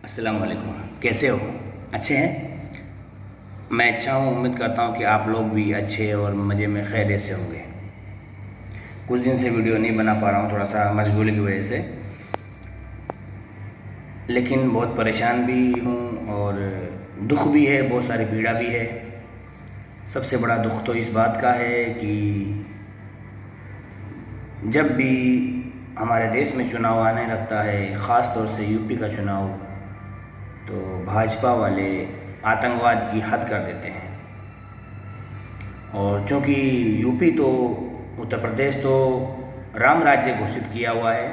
अस्सलाम वालेकुम। कैसे हो? अच्छे हैं? मैं अच्छा हूँ। उम्मीद करता हूँ कि आप लोग भी अच्छे और मज़े में खैरियत से होंगे। कुछ दिन से वीडियो नहीं बना पा रहा हूँ, थोड़ा सा मशगूली की वजह से, लेकिन बहुत परेशान भी हूँ और दुख भी है, बहुत सारी पीड़ा भी है। सबसे बड़ा दुख तो इस बात का है कि जब भी हमारे देश में चुनाव आने लगता है, ख़ास तौर से यूपी का चुनाव, तो भाजपा वाले आतंकवाद की हद कर देते हैं। और चूँकि यूपी तो, उत्तर प्रदेश तो राम राज्य घोषित किया हुआ है,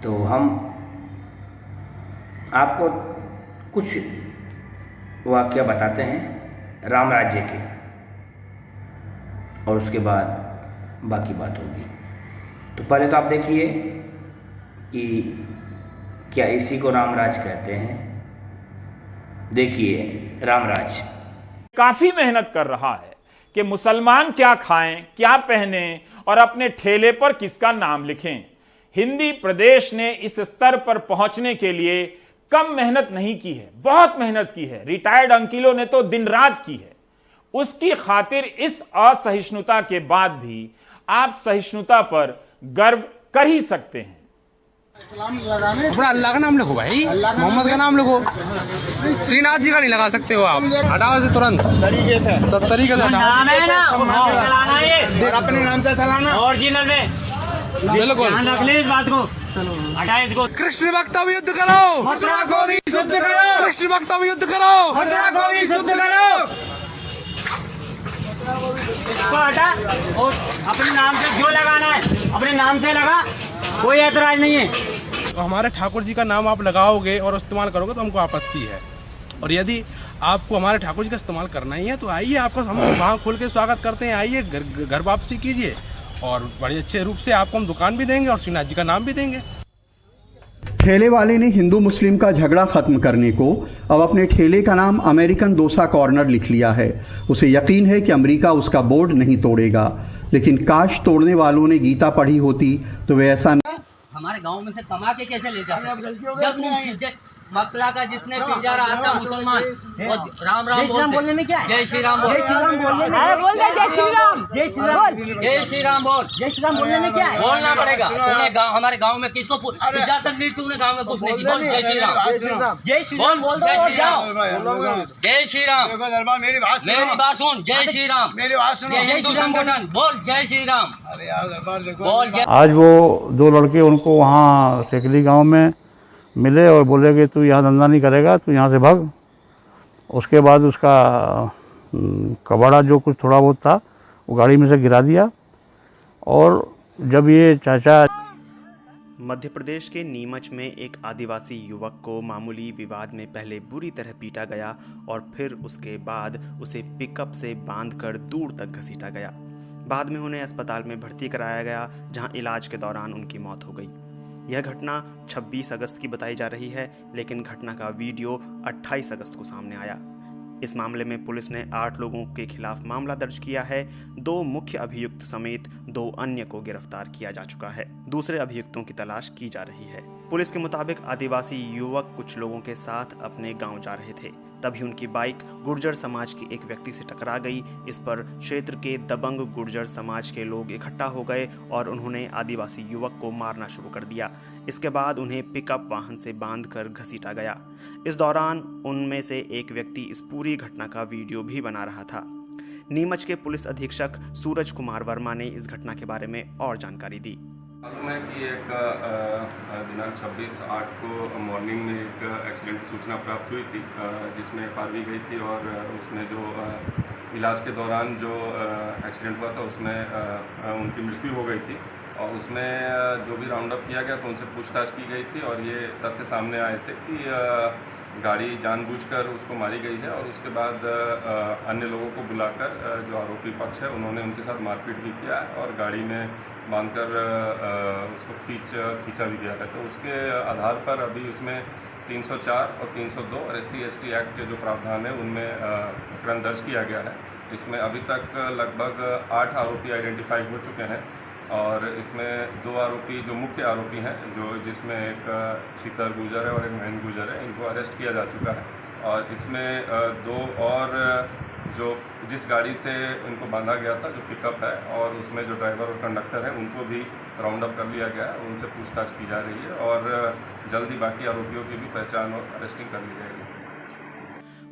तो हम आपको कुछ वाक़या बताते हैं राम राज्य के, और उसके बाद बाकी बात होगी। तो पहले तो आप देखिए कि क्या इसी को रामराज कहते हैं। देखिए रामराज काफी मेहनत कर रहा है कि मुसलमान क्या खाएं, क्या पहने और अपने ठेले पर किसका नाम लिखें। हिंदी प्रदेश ने इस स्तर पर पहुंचने के लिए कम मेहनत नहीं की है, बहुत मेहनत की है। रिटायर्ड अंकिलों ने तो दिन रात की है। उसकी खातिर इस असहिष्णुता के बाद भी आप सहिष्णुता पर गर्व कर ही सकते हैं। अपना अल्लाह का नाम लिखो भाई, मोहम्मद का नाम लिखो। श्रीनाथ जी का नहीं लगा सकते हो आप, हटाओ से तुरंत तरीके से नाम है ना, चलाना ये और अपने नाम से चलाना ओरिजिनल में। बिल्कुल ध्यान रख ले इस बात को, हटाए इसको। कृष्ण भक्ता भी युद्ध करो, मथुरा को भी शुद्ध करो, कृष्ण भक्ता भी युद्ध करो, मथुरा को भी शुद्ध करो। इसको हटा और अपने नाम से जो लगाना है अपने नाम से लगा, कोई ऐतराज नहीं है। तो हमारे ठाकुर जी का नाम आप लगाओगे और इस्तेमाल करोगे तो हमको आपत्ति है। और यदि आपको हमारे ठाकुर जी का इस्तेमाल करना ही है तो आइए, आपका हम वहाँ खोल के स्वागत करते हैं। आइए, घर वापसी कीजिए और बड़े अच्छे रूप से आपको हम दुकान भी देंगे और श्रीनाथ जी का नाम भी देंगे। ठेले वाले ने हिंदू मुस्लिम का झगड़ा खत्म करने को अब अपने ठेले का नाम अमेरिकन डोसा कॉर्नर लिख लिया है। उसे यकीन है कि अमेरिका उसका बोर्ड नहीं तोड़ेगा, लेकिन काश तोड़ने वालों ने गीता पढ़ी होती तो वे ऐसा हमारे गांव में से कमा के कैसे ले जाते? मकला का जिसने पिज्जा रहा था मुसलमान, और राम राम बोलने में क्या है? जय श्री राम बोल, जय श्री राम बोल, जय श्री राम, जय श्री राम, जय श्री राम बोल, जय श्री राम बोलने में क्या है? बोलना पड़ेगा। तूने हमारे गांव में किसको पिज्जा तक दी? तूने गांव में कुछ नहीं की। बोल जय श्री राम, जय श्री राम बोल, जय श्री राम, जय श्री राम। मेरी बात सुन, जय श्री राम, मेरी बात सुन। हिंदू संगठन बोल जय श्री राम बोल। आज वो दो लड़के उनको वहाँ सेकली गांव में मिले और बोले कि तू यहाँ धंधा नहीं करेगा, तू यहाँ से भाग। उसके बाद उसका कबाड़ा जो कुछ थोड़ा बहुत था वो गाड़ी में से गिरा दिया। और जब ये चाचा मध्य प्रदेश के नीमच में एक आदिवासी युवक को मामूली विवाद में पहले बुरी तरह पीटा गया और फिर उसके बाद उसे पिकअप से बांधकर दूर तक घसीटा गया। बाद में उन्हें अस्पताल में भर्ती कराया गया, जहां इलाज के दौरान उनकी मौत हो गई। यह घटना 26 अगस्त की बताई जा रही है, लेकिन घटना का वीडियो 28 अगस्त को सामने आया। इस मामले में पुलिस ने 8 लोगों के खिलाफ मामला दर्ज किया है। 2 मुख्य अभियुक्त समेत 2 अन्य को गिरफ्तार किया जा चुका है। दूसरे अभियुक्तों की तलाश की जा रही है। पुलिस के मुताबिक आदिवासी युवक कुछ लोगों के साथ अपने गांव जा रहे थे, तभी उनकी बाइक गुर्जर समाज के एक व्यक्ति से टकरा गई। इस पर क्षेत्र के दबंग गुर्जर समाज के लोग इकट्ठा हो गए और उन्होंने आदिवासी युवक को मारना शुरू कर दिया। इसके बाद उन्हें पिकअप वाहन से बांधकर घसीटा गया। इस दौरान उनमें से एक व्यक्ति इस पूरी घटना का वीडियो भी बना रहा था। नीमच के पुलिस अधीक्षक सूरज कुमार वर्मा ने इस घटना के बारे में और जानकारी दी। मालूम है कि एक दिनांक 26/8 को मॉर्निंग में एक एक्सीडेंट की सूचना प्राप्त हुई थी, जिसमें FR भी गई थी और उसमें जो इलाज के दौरान जो एक्सीडेंट हुआ था उसमें उनकी मृत्यु हो गई थी। और उसमें जो भी राउंड अप किया गया तो उनसे पूछताछ की गई थी और ये तथ्य सामने आए थे कि गाड़ी जानबूझकर उसको मारी गई है। और उसके बाद अन्य लोगों को बुलाकर जो आरोपी पक्ष है उन्होंने उनके साथ मारपीट भी किया है और गाड़ी में बांधकर उसको खींचा भी गया है। तो उसके आधार पर अभी उसमें 304 और 302 और SC/ST एक्ट के जो प्रावधान है उनमें प्रकरण दर्ज किया गया है। इसमें अभी तक लगभग 8 आरोपी आइडेंटिफाई हो चुके हैं और इसमें 2 आरोपी जो मुख्य आरोपी हैं, जिसमें एक शीतल गुजर है और एक महेंद्र गुजर है, इनको अरेस्ट किया जा चुका है। और इसमें 2 और जिस गाड़ी से इनको बांधा गया था, जो पिकअप है, और उसमें जो ड्राइवर और कंडक्टर है, उनको भी राउंड अप कर लिया गया है। उनसे पूछताछ की जा रही है और जल्द ही बाकी आरोपियों की भी पहचान और अरेस्टिंग कर ली जाएगी।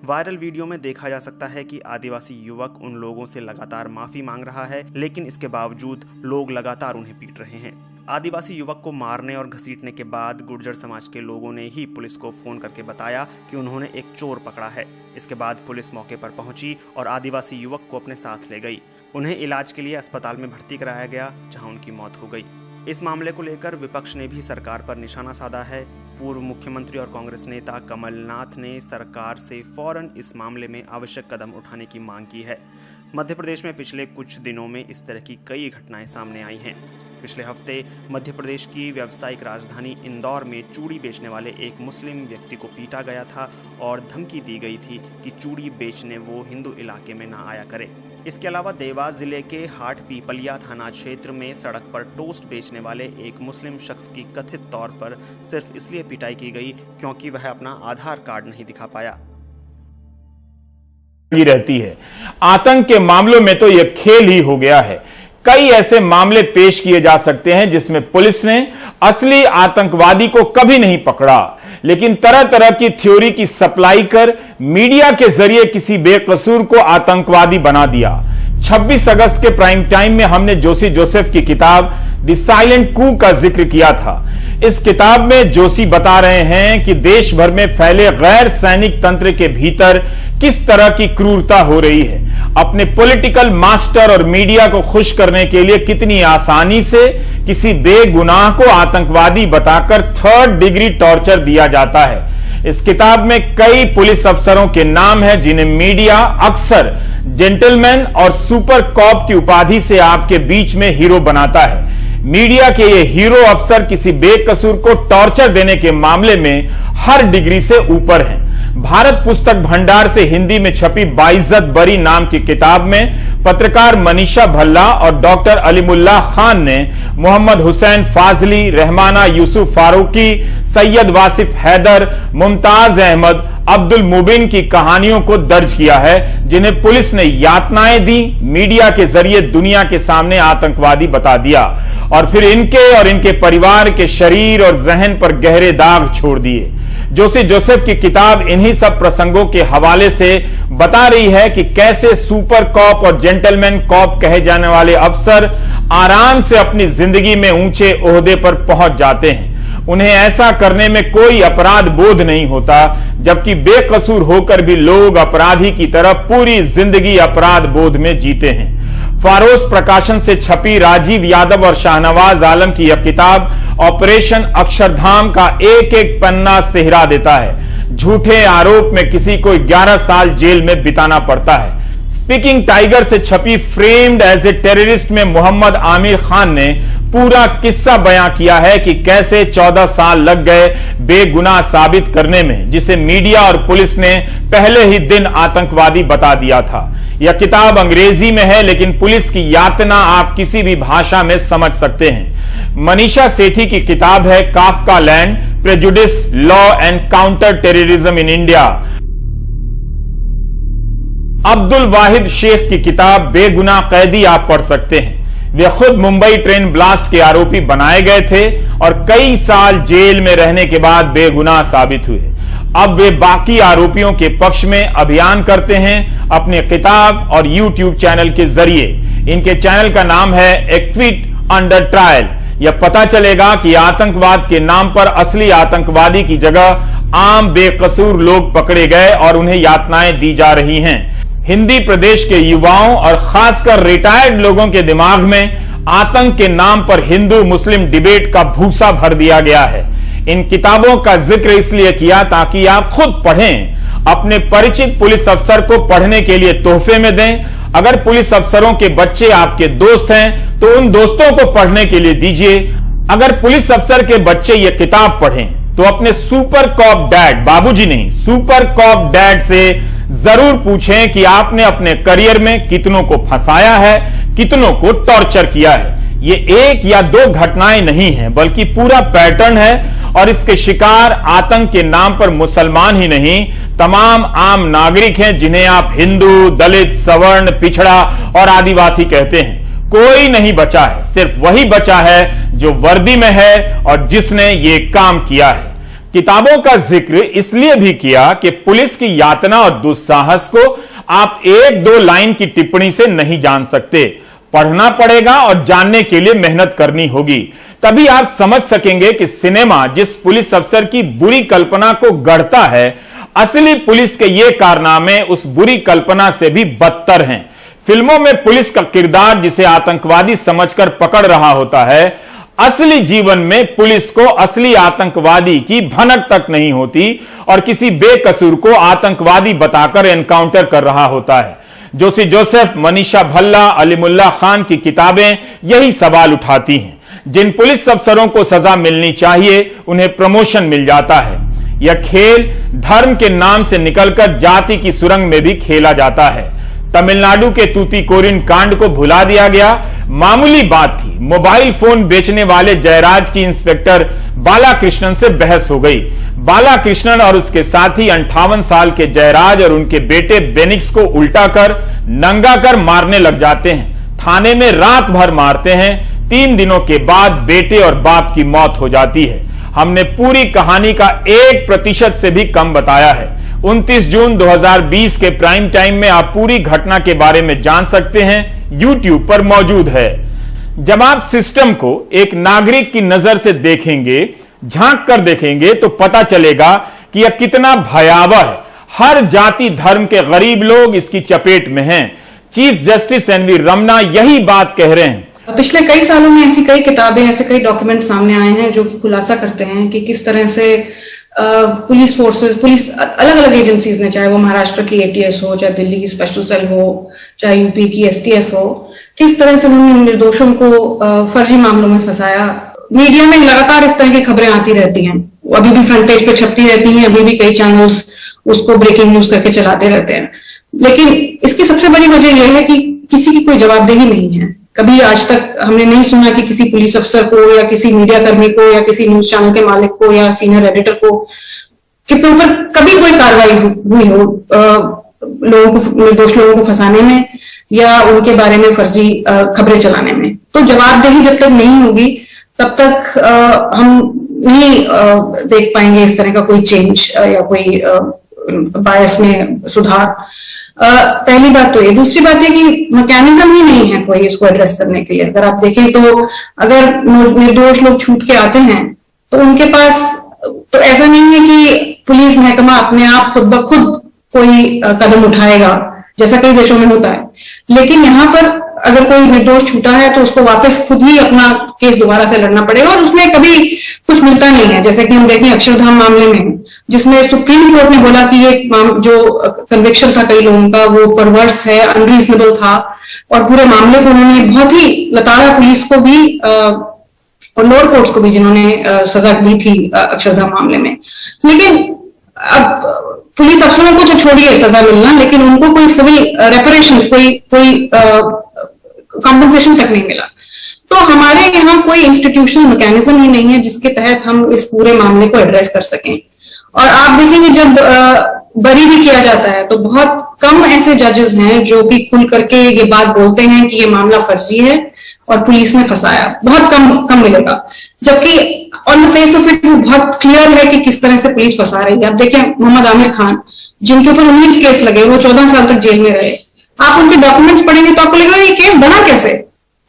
वायरल वीडियो में देखा जा सकता है कि आदिवासी युवक उन लोगों से लगातार माफी मांग रहा है, लेकिन इसके बावजूद लोग लगातार उन्हें पीट रहे हैं। आदिवासी युवक को मारने और घसीटने के बाद गुर्जर समाज के लोगों ने ही पुलिस को फोन करके बताया कि उन्होंने एक चोर पकड़ा है। इसके बाद पुलिस मौके पर पहुंची और आदिवासी युवक को अपने साथ ले गई। उन्हें इलाज के लिए अस्पताल में भर्ती कराया गया, जहां उनकी मौत हो गई। इस मामले को लेकर विपक्ष ने भी सरकार पर निशाना साधा है। पूर्व मुख्यमंत्री और कांग्रेस नेता कमलनाथ ने सरकार से फौरन इस मामले में आवश्यक कदम उठाने की मांग की है। मध्य प्रदेश में पिछले कुछ दिनों में इस तरह की कई घटनाएं सामने आई हैं। पिछले हफ्ते मध्य प्रदेश की व्यावसायिक राजधानी इंदौर में चूड़ी बेचने वाले एक मुस्लिम व्यक्ति को पीटा गया था और धमकी दी गई थी कि चूड़ी बेचने वो हिंदू इलाके में ना आया करे। इसके अलावा देवास जिले के हाट पीपलिया थाना क्षेत्र में सड़क पर टोस्ट बेचने वाले एक मुस्लिम शख्स की कथित तौर पर सिर्फ इसलिए पिटाई की गई क्योंकि वह अपना आधार कार्ड नहीं दिखा पाया। रहती है। आतंक के मामलों में तो यह खेल ही हो गया है। कई ऐसे मामले पेश किए जा सकते हैं जिसमें पुलिस ने असली आतंकवादी को कभी नहीं पकड़ा, लेकिन तरह तरह की थ्योरी की सप्लाई कर मीडिया के जरिए किसी बेकसूर को आतंकवादी बना दिया। 26 अगस्त के प्राइम टाइम में हमने जोशी जोसेफ की किताब द साइलेंट कू का जिक्र किया था। इस किताब में जोशी बता रहे हैं कि देश भर में फैले गैर सैनिक तंत्र के भीतर किस तरह की क्रूरता हो रही है। अपने पॉलिटिकल मास्टर और मीडिया को खुश करने के लिए कितनी आसानी से किसी बेगुनाह को आतंकवादी बताकर 3rd डिग्री टॉर्चर दिया जाता है। इस किताब में कई पुलिस अफसरों के नाम हैं जिन्हें मीडिया अक्सर जेंटलमैन और सुपर कॉप की उपाधि से आपके बीच में हीरो बनाता है। मीडिया के ये हीरो अफसर किसी बेकसूर को टॉर्चर देने के मामले में हर डिग्री से ऊपर हैं। भारत पुस्तक भंडार से हिंदी में छपी बाइज्जत बरी नाम की किताब में पत्रकार मनीषा भल्ला और डॉक्टर अलीमुल्लाह खान ने मोहम्मद हुसैन फाजली, रहमाना यूसुफ फारूकी, सैयद वासिफ हैदर, मुमताज अहमद, अब्दुल मुबिन की कहानियों को दर्ज किया है, जिन्हें पुलिस ने यातनाएं दी, मीडिया के जरिए दुनिया के सामने आतंकवादी बता दिया और फिर इनके और इनके परिवार के शरीर और जहन पर गहरे दाग छोड़ दिए। जोशी जोसेफ की किताब इन्हीं सब प्रसंगों के हवाले से बता रही है कि कैसे सुपर कॉप और जेंटलमैन कॉप कहे जाने वाले अफसर आराम से अपनी जिंदगी में ऊंचे ओहदे पर पहुंच जाते हैं। उन्हें ऐसा करने में कोई अपराध बोध नहीं होता, जबकि बेकसूर होकर भी लोग अपराधी की तरह पूरी जिंदगी अपराध बोध में जीते हैं। फारोस प्रकाशन से छपी राजीव यादव और शाहनवाज आलम की यह किताब ऑपरेशन अक्षरधाम का एक एक पन्ना सेहरा देता है। झूठे आरोप में किसी को 11 साल जेल में बिताना पड़ता है। स्पीकिंग टाइगर से छपी फ्रेम्ड एज ए टेररिस्ट में मोहम्मद आमिर खान ने पूरा किस्सा बयां किया है कि कैसे 14 साल लग गए बेगुनाह साबित करने में, जिसे मीडिया और पुलिस ने पहले ही दिन आतंकवादी बता दिया था। यह किताब अंग्रेजी में है, लेकिन पुलिस की यातना आप किसी भी भाषा में समझ सकते हैं। मनीषा सेठी की किताब है Kafkaland, prejudice, law and counterterrorism in India. Abdul Wahid Sheikh की किताब बेगुनाह कैदी आप पढ़ सकते हैं। वे खुद मुंबई ट्रेन ब्लास्ट के आरोपी बनाए गए थे और कई साल जेल में रहने के बाद बेगुनाह साबित हुए। अब वे बाकी आरोपियों के पक्ष में अभियान करते हैं अपने किताब और यूट्यूब चैनल के जरिए। इनके चैनल का नाम है एक्विट अंडर ट्रायल। यह पता चलेगा कि आतंकवाद के नाम पर असली आतंकवादी की जगह आम बेकसूर लोग पकड़े गए और उन्हें यातनाएं दी जा रही हैं। हिंदी प्रदेश के युवाओं और खासकर रिटायर्ड लोगों के दिमाग में आतंक के नाम पर हिंदू मुस्लिम डिबेट का भूसा भर दिया गया है। इन किताबों का जिक्र इसलिए किया ताकि आप खुद पढ़ें, अपने परिचित पुलिस अफसर को पढ़ने के लिए तोहफे में दें। अगर पुलिस अफसरों के बच्चे आपके दोस्त हैं तो उन दोस्तों को पढ़ने के लिए दीजिए। अगर पुलिस अफसर के बच्चे ये किताब पढ़ें तो अपने सुपर कॉप डैड, बाबूजी नहीं, सुपर कॉप डैड से जरूर पूछें कि आपने अपने करियर में कितनों को फंसाया है, कितनों को टॉर्चर किया है। ये एक या दो घटनाएं नहीं हैं, बल्कि पूरा पैटर्न है और इसके शिकार आतंक के नाम पर मुसलमान ही नहीं, तमाम आम नागरिक हैं जिन्हें आप हिंदू, दलित, सवर्ण, पिछड़ा और आदिवासी कहते हैं। कोई नहीं बचा है, सिर्फ वही बचा है जो वर्दी में है और जिसने ये काम किया है। किताबों का जिक्र इसलिए भी किया कि पुलिस की यातना और दुस्साहस को आप एक दो लाइन की टिप्पणी से नहीं जान सकते, पढ़ना पड़ेगा और जानने के लिए मेहनत करनी होगी। तभी आप समझ सकेंगे कि सिनेमा जिस पुलिस अफसर की बुरी कल्पना को गढ़ता है, असली पुलिस के ये कारनामे उस बुरी कल्पना से भी बदतर हैं। फिल्मों में पुलिस का किरदार जिसे आतंकवादी समझकर पकड़ रहा होता है, असली जीवन में पुलिस को असली आतंकवादी की भनक तक नहीं होती और किसी बेकसूर को आतंकवादी बताकर एनकाउंटर कर रहा होता है। जोशी जोसेफ, मनीषा भल्ला, अलीमुल्ला खान की किताबें यही सवाल उठाती हैं। जिन पुलिस अफसरों को सजा मिलनी चाहिए, उन्हें प्रमोशन मिल जाता है। यह खेल धर्म के नाम से निकलकर जाति की सुरंग में भी खेला जाता है। तमिलनाडु के तूतीकोरिन कांड को भुला दिया गया, मामूली बात थी। मोबाइल फोन बेचने वाले जयराज की इंस्पेक्टर बालाकृष्णन से बहस हो गई। बालाकृष्णन और उसके साथी 58 साल के जयराज और उनके बेटे बेनिक्स को उल्टा कर, नंगा कर मारने लग जाते हैं। थाने में रात भर मारते हैं। 3 दिनों के बाद बेटे और बाप की मौत हो जाती है। हमने पूरी कहानी का 1% से भी कम बताया है। 29 जून 2020 के प्राइम टाइम में आप पूरी घटना के बारे में जान सकते हैं, YouTube पर मौजूद है। जब आप सिस्टम को एक नागरिक की नजर से देखेंगे, झांक कर देखेंगे, तो पता चलेगा कि यह कितना भयावह है। हर जाति धर्म के गरीब लोग इसकी चपेट में हैं। चीफ जस्टिस एनवी रमना यही बात कह रहे हैं। पिछले कई सालों में ऐसी कई किताबें, ऐसे कई डॉक्यूमेंट सामने आए हैं जो कि खुलासा करते हैं कि किस तरह से पुलिस फोर्सेस, पुलिस अलग अलग एजेंसीज ने, चाहे वो महाराष्ट्र की ATS हो, चाहे दिल्ली की स्पेशल सेल हो, चाहे यूपी की STF हो, किस तरह से उन्होंने निर्दोषों को फर्जी मामलों में फंसाया। मीडिया में लगातार इस तरह की खबरें आती रहती हैं, अभी भी फ्रंट पेज पे छपती रहती हैं, अभी भी कई चैनल्स उसको ब्रेकिंग न्यूज करके चलाते रहते हैं। लेकिन इसकी सबसे बड़ी वजह यह है कि किसी की कोई जवाबदेही नहीं है। कभी आज तक हमने नहीं सुना कि किसी पुलिस अफसर को या किसी मीडिया कर्मी को या किसी न्यूज चैनल के मालिक को या सीनियर एडिटर को के ऊपर कभी कोई कार्रवाई हुई हो निर्दोष लोगों को फंसाने में या उनके बारे में फर्जी खबरें चलाने में। तो जवाबदेही जब तक नहीं होगी तब तक हम नहीं देख पाएंगे इस तरह का कोई चेंज या कोई बायस में सुधार। पहली बात तो ये। दूसरी बात है कि मैकेनिज्म ही नहीं है कोई इसको एड्रेस करने के लिए। अगर आप देखें तो अगर निर्दोष लोग छूट के आते हैं तो उनके पास तो ऐसा नहीं है कि पुलिस महकमा अपने आप खुद ब खुद कोई कदम उठाएगा जैसा कई देशों में होता है। लेकिन यहाँ पर अगर कोई निर्दोष छूटा है तो उसको वापस खुद ही अपना केस दोबारा से लड़ना पड़ेगा और उसमें कभी कुछ मिलता नहीं है। जैसे कि हम देखें अक्षरधाम मामले में, जिसमें सुप्रीम कोर्ट ने बोला कि ये जो कन्विक्शन था कई लोगों का वो परवर्स है, अनरीजनेबल था और पूरे मामले को उन्होंने बहुत ही लताड़ा पुलिस को भी और लोअर कोर्ट्स को भी जिन्होंने सजा दी थी अक्षरधाम मामले में। लेकिन अब पुलिस अफसरों को तो छोड़िए सजा मिलना, लेकिन उनको कोई सिविल रेपरेशंस, कोई कॉम्पनसेशन तक नहीं मिला। तो हमारे यहाँ कोई इंस्टीट्यूशनल मैकेनिज्म ही नहीं है जिसके तहत हम इस पूरे मामले को एड्रेस कर सकें। और आप देखेंगे जब बरी भी किया जाता है तो बहुत कम ऐसे जजेस हैं जो कि खुल करके ये बात बोलते हैं कि ये मामला फर्जी है और पुलिस ने फंसाया। बहुत कम मिलेगा, जबकि on the face of it वो बहुत क्लियर है कि किस तरह से पुलिस फंसा रही है। आप देखें मोहम्मद आमिर खान, जिनके ऊपर 19 केस लगे, वो 14 साल तक जेल में रहे। आप उनके डॉक्यूमेंट्स पढ़ेंगे तो आपको लगेगा ये केस बना कैसे,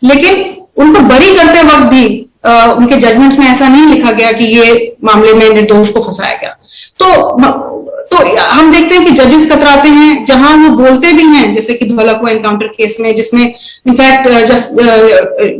लेकिन उनको बरी करते वक्त भी उनके जजमेंट्स में ऐसा नहीं लिखा गया कि ये मामले में निर्दोष को फंसाया गया। तो हम देखते हैं कि जजेस कतराते हैं जहां वो बोलते भी हैं, जैसे कि धौलाकुआं एनकाउंटर केस में, जिसमें इनफैक्ट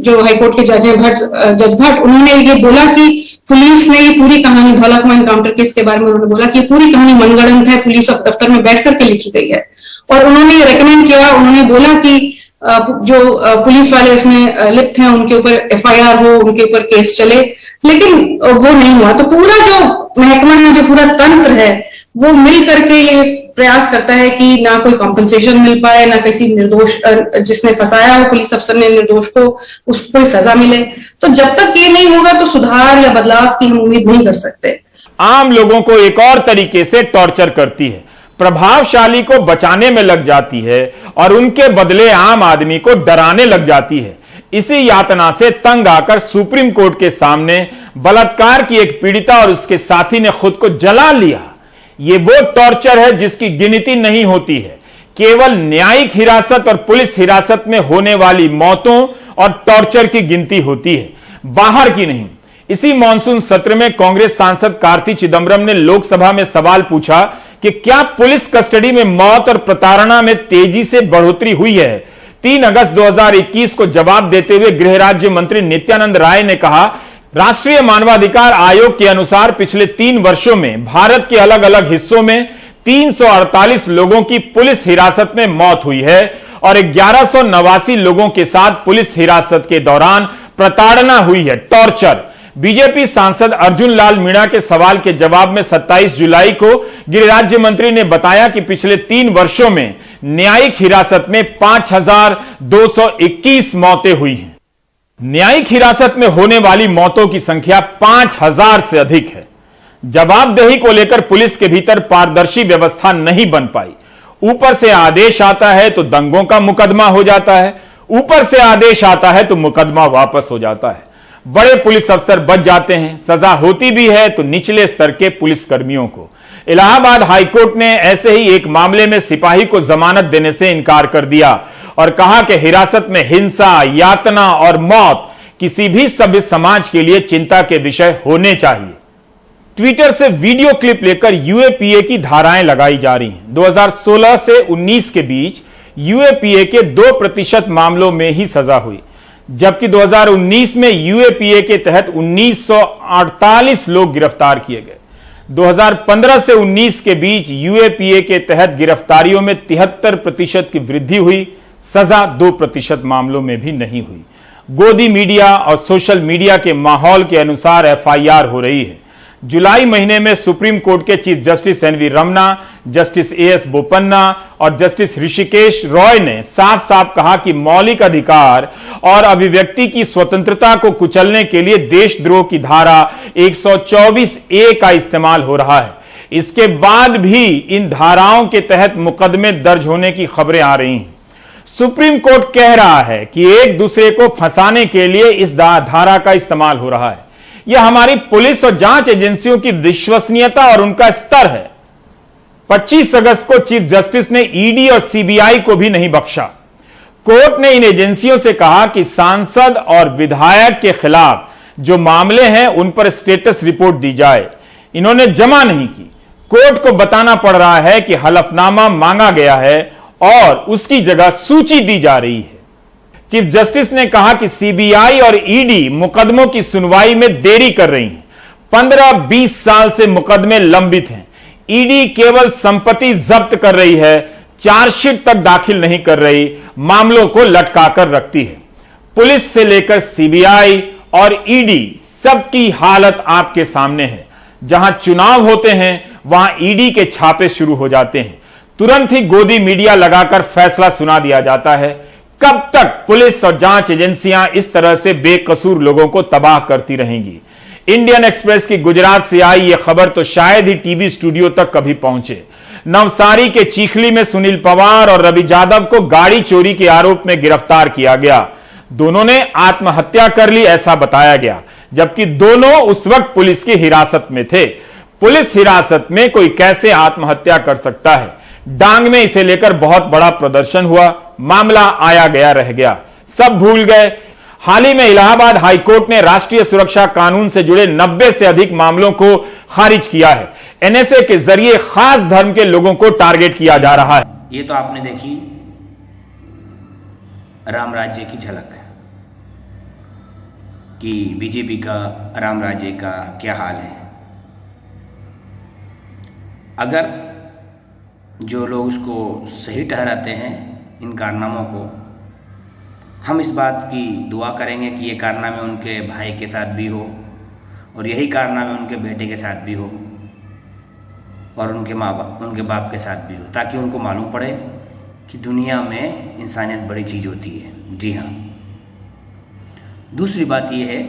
जो हाईकोर्ट के जज हैं जज भट्ट, उन्होंने ये बोला कि पुलिस ने ये पूरी कहानी धौलाकुआं एनकाउंटर केस के बारे में उन्होंने बोला कि पूरी कहानी मनगढ़ंत है, पुलिस दफ्तर में बैठ करके लिखी गई है। और उन्होंने ये रेकमेंड किया, उन्होंने बोला कि जो पुलिस वाले इसमें लिप्त हैं उनके ऊपर FIR हो, उनके ऊपर केस चले, लेकिन वो नहीं हुआ। तो पूरा जो महकमा है, जो पूरा तंत्र है, वो मिल करके ये प्रयास करता है कि ना कोई कॉम्पनसेशन मिल पाए, ना किसी निर्दोष जिसने फंसाया हो पुलिस अफसर ने निर्दोष को उसको कोई सजा मिले। तो जब तक ये नहीं होगा तो सुधार या बदलाव की हम उम्मीद नहीं कर सकते। आम लोगों को एक और तरीके से टॉर्चर करती है, प्रभावशाली को बचाने में लग जाती है और उनके बदले आम आदमी को डराने लग जाती है। इसी यातना से तंग आकर सुप्रीम कोर्ट के सामने बलात्कार की एक पीड़िता और उसके साथी ने खुद को जला लिया। यह वो टॉर्चर है जिसकी गिनती नहीं होती है। केवल न्यायिक हिरासत और पुलिस हिरासत में होने वाली मौतों और टॉर्चर की गिनती होती है, बाहर की नहीं। इसी मॉनसून सत्र में कांग्रेस सांसद कार्ति चिदंबरम ने लोकसभा में सवाल पूछा कि क्या पुलिस कस्टडी में मौत और प्रताड़ना में तेजी से बढ़ोतरी हुई है। 3 अगस्त 2021 को जवाब देते हुए गृह राज्य मंत्री नित्यानंद राय ने कहा, राष्ट्रीय मानवाधिकार आयोग के अनुसार पिछले 3 वर्षों में भारत के अलग अलग हिस्सों में 348 लोगों की पुलिस हिरासत में मौत हुई है और 1189 लोगों के साथ पुलिस हिरासत के दौरान प्रताड़ना हुई है, टॉर्चर। बीजेपी सांसद अर्जुन लाल मीणा के सवाल के जवाब में 27 जुलाई को गृह राज्य मंत्री ने बताया कि पिछले 3 वर्षों में न्यायिक हिरासत में 5221 मौतें हुई हैं। न्यायिक हिरासत में होने वाली मौतों की संख्या 5000 से अधिक है। जवाबदेही को लेकर पुलिस के भीतर पारदर्शी व्यवस्था नहीं बन पाई। ऊपर से आदेश आता है तो दंगों का मुकदमा हो जाता है, ऊपर से आदेश आता है तो मुकदमा वापस हो जाता है। बड़े पुलिस अफसर बच जाते हैं, सजा होती भी है तो निचले स्तर के पुलिस कर्मियों को। इलाहाबाद हाईकोर्ट ने ऐसे ही एक मामले में सिपाही को जमानत देने से इनकार कर दिया और कहा कि हिरासत में हिंसा, यातना और मौत किसी भी सभ्य समाज के लिए चिंता के विषय होने चाहिए। ट्विटर से वीडियो क्लिप लेकर यूएपीए की धाराएं लगाई जा रही हैं। 2016 से 19 के बीच यूएपीए के 2% मामलों में ही सजा हुई, जबकि 2019 में यूएपीए के तहत 1948 लोग गिरफ्तार किए गए। 2015 से 19 के बीच यूएपीए के तहत गिरफ्तारियों में 73% की वृद्धि हुई, सजा 2% मामलों में भी नहीं हुई। गोदी मीडिया और सोशल मीडिया के माहौल के अनुसार एफआईआर हो रही है। जुलाई महीने में सुप्रीम कोर्ट के chief justice NV Ramana, justice AS Bopanna और जस्टिस ऋषिकेश रॉय ने साफ साफ कहा कि मौलिक अधिकार और अभिव्यक्ति की स्वतंत्रता को कुचलने के लिए देशद्रोह की धारा 124A का इस्तेमाल हो रहा है। इसके बाद भी इन धाराओं के तहत मुकदमे दर्ज होने की खबरें आ रही हैं। सुप्रीम कोर्ट कह रहा है कि एक दूसरे को फंसाने के लिए इस धारा का इस्तेमाल हो रहा है। यह हमारी पुलिस और जांच एजेंसियों की विश्वसनीयता और उनका स्तर है। 25 अगस्त को चीफ जस्टिस ने ईडी और सीबीआई को भी नहीं बख्शा। कोर्ट ने इन एजेंसियों से कहा कि सांसद और विधायक के खिलाफ जो मामले हैं उन पर स्टेटस रिपोर्ट दी जाए। इन्होंने जमा नहीं की। कोर्ट को बताना पड़ रहा है कि हलफनामा मांगा गया है और उसकी जगह सूची दी जा रही है। चीफ जस्टिस ने कहा कि सीबीआई और ईडी मुकदमों की सुनवाई में देरी कर रही हैं। 15-20 साल से मुकदमे लंबित हैं। ईडी केवल संपत्ति जब्त कर रही है, चार्जशीट तक दाखिल नहीं कर रही, मामलों को लटकाकर रखती है। पुलिस से लेकर सीबीआई और ईडी सबकी हालत आपके सामने है। जहां चुनाव होते हैं वहां ईडी के छापे शुरू हो जाते हैं। तुरंत ही गोदी मीडिया लगाकर फैसला सुना दिया जाता है। कब तक पुलिस और जांच एजेंसियां इस तरह से बेकसूर लोगों को तबाह करती रहेंगी? इंडियन एक्सप्रेस की गुजरात से आई यह खबर तो शायद ही टीवी स्टूडियो तक कभी पहुंचे। नवसारी के चीखली में सुनील पवार और रवि यादव को गाड़ी चोरी के आरोप में गिरफ्तार किया गया। दोनों ने आत्महत्या कर ली ऐसा बताया गया, जबकि दोनों उस वक्त पुलिस की हिरासत में थे। पुलिस हिरासत में कोई कैसे आत्महत्या कर सकता है? डांग में इसे लेकर बहुत बड़ा प्रदर्शन हुआ, मामला आया गया रह गया, सब भूल गए। हाल ही में इलाहाबाद हाईकोर्ट ने राष्ट्रीय सुरक्षा कानून से जुड़े 90 से अधिक मामलों को खारिज किया है। एनएसए के जरिए खास धर्म के लोगों को टारगेट किया जा रहा है। ये तो आपने देखी राम राज्य की झलक कि बीजेपी का राम राज्य का क्या हाल है। अगर जो लोग उसको सही ठहराते हैं इन कारनामों को, हम इस बात की दुआ करेंगे कि ये कारनामे उनके भाई के साथ भी हो और यही कारनामे उनके बेटे के साथ भी हो। और उनके बाप के साथ भी हो, ताकि उनको मालूम पड़े कि दुनिया में इंसानियत बड़ी चीज़ होती है। जी हाँ। दूसरी बात ये है,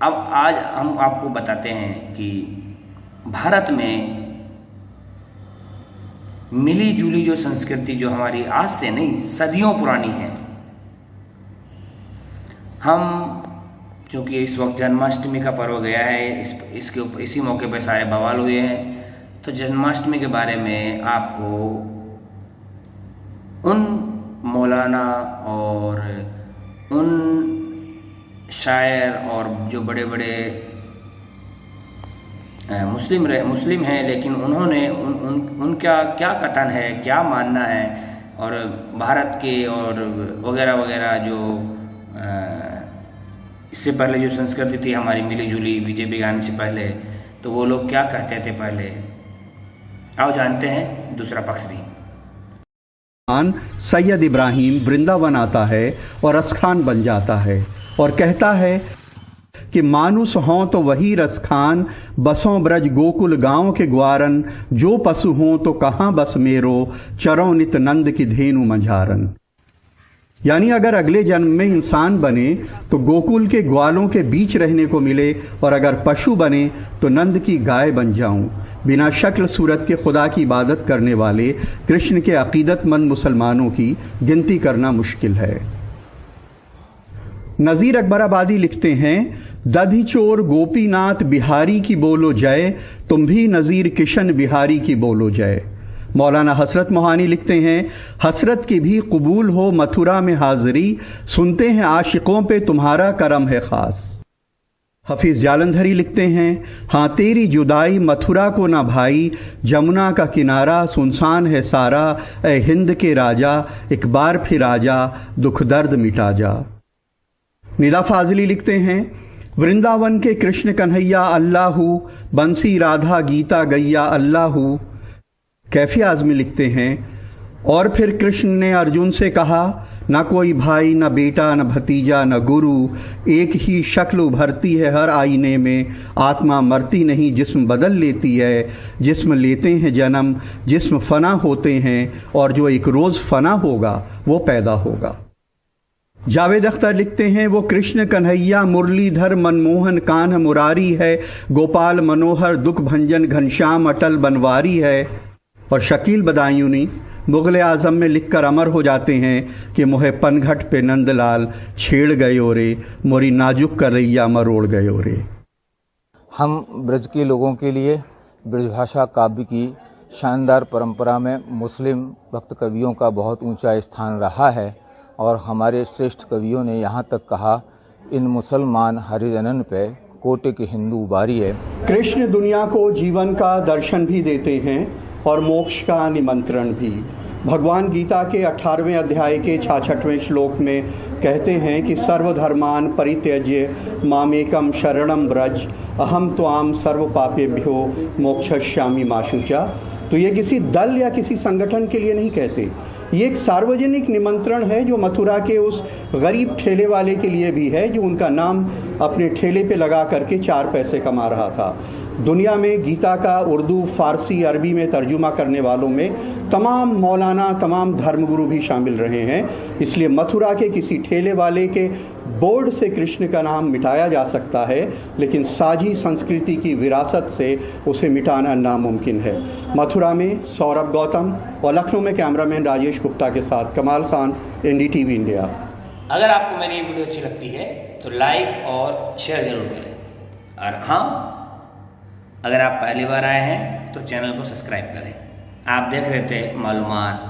अब आज हम आपको बताते हैं कि भारत में मिली जुली जो संस्कृति जो हमारी आज से नहीं सदियों पुरानी है। हम चूँकि इस वक्त जन्माष्टमी का पर्व गया है, इसके ऊपर इसी मौके पर सारे बवाल हुए हैं, तो जन्माष्टमी के बारे में आपको उन मौलाना और उन शायर और जो बड़े बड़े मुस्लिम हैं, लेकिन उन्होंने उनका क्या कथन है, क्या मानना है, और भारत के और वगैरह वगैरह जो इससे पहले जो संस्कृति थी हमारी मिली जुली बीजेपी आने से पहले, तो वो लोग क्या कहते थे पहले। आओ जानते हैं दूसरा पक्ष भी। सैयद इब्राहिम वृंदावन आता है और रसखान बन जाता है और कहता है कि मानुस हों तो वही रसखान, बसों ब्रज गोकुल गांव के ग्वारन, जो पशु हों तो कहाँ बस मेरो, चरों नित नंद की धेनु मंझारन। यानी अगर अगले जन्म में इंसान बने तो गोकुल के ग्वालों के बीच रहने को मिले, और अगर पशु बने तो नंद की गाय बन जाऊं। बिना शक्ल सूरत के खुदा की इबादत करने वाले कृष्ण के अकीदतमंद मुसलमानों की गिनती करना मुश्किल है। नज़ीर अकबराबादी लिखते हैं, दधी चोर गोपीनाथ बिहारी की बोलो जय, तुम भी नज़ीर किशन बिहारी की बोलो जय। मौलाना हसरत मोहानी लिखते हैं, हसरत की भी कबूल हो मथुरा में हाजिरी, सुनते हैं आशिकों पे तुम्हारा करम है खास। हफीज जालंधरी लिखते हैं, हाँ तेरी जुदाई मथुरा को ना भाई, जमुना का किनारा सुनसान है सारा, ए हिंद के राजा एक बार फिर आजा, दुख दर्द मिटा जा। निदा फाजली लिखते हैं, वृंदावन के कृष्ण कन्हैया अल्लाहू, बंसी राधा गीता गैया अल्लाहू। कैफी आजमी लिखते हैं, और फिर कृष्ण ने अर्जुन से कहा, न कोई भाई न बेटा न भतीजा न गुरु, एक ही शक्ल उभरती है हर आईने में, आत्मा मरती नहीं जिस्म बदल लेती है, जिस्म लेते हैं जन्म जिस्म फना होते हैं, और जो एक रोज़ फना होगा वो पैदा होगा। जावेद अख्तर लिखते हैं, वो कृष्ण कन्हैया मुरलीधर मनमोहन कान्ह मुरारी है, गोपाल मनोहर दुख भंजन घनश्याम अटल बनवारी है। और शकील बदायूनी मुगल आजम में लिखकर अमर हो जाते हैं कि मोहे पनघट पे नंदलाल छेड़ गए रे, मोरी नाजुक करैया मरोड़ गए रे। हम ब्रज के लोगों के लिए ब्रजभाषा काव्य की शानदार परंपरा में मुस्लिम भक्त कवियों का बहुत ऊंचा स्थान रहा है, और हमारे श्रेष्ठ कवियों ने यहाँ तक कहा, इन मुसलमान हरिजनन पे कोटे के हिंदू बारी है। कृष्ण दुनिया को जीवन का दर्शन भी देते हैं और मोक्ष का निमंत्रण भी। भगवान गीता के 18वें अध्याय के 66वें श्लोक में कहते हैं कि सर्वधर्मान परित्यज्य मामेकम शरणम व्रज, अहम त्वाम सर्व पापेभ्यो मोक्षयिष्यामि मा शुचा। तो ये किसी दल या किसी संगठन के लिए नहीं कहते, ये एक सार्वजनिक निमंत्रण है जो मथुरा के उस गरीब ठेले वाले के लिए भी है जो उनका नाम अपने ठेले पे लगा करके 4 पैसे कमा रहा था। दुनिया में गीता का उर्दू, फारसी, अरबी में तर्जुमा करने वालों में तमाम मौलाना, तमाम धर्मगुरु भी शामिल रहे हैं। इसलिए मथुरा के किसी ठेले वाले के बोर्ड से कृष्ण का नाम मिटाया जा सकता है, लेकिन साझी संस्कृति की विरासत से उसे मिटाना नामुमकिन है। मथुरा में सौरभ गौतम और लखनऊ में कैमरामैन राजेश गुप्ता के साथ कमाल खान, NDTV इंडिया। अगर आपको मेरी ये वीडियो अच्छी लगती है तो लाइक और शेयर ज़रूर करें, और हाँ, अगर आप पहली बार आए हैं तो चैनल को सब्सक्राइब करें। आप देख रहे थे मालूमात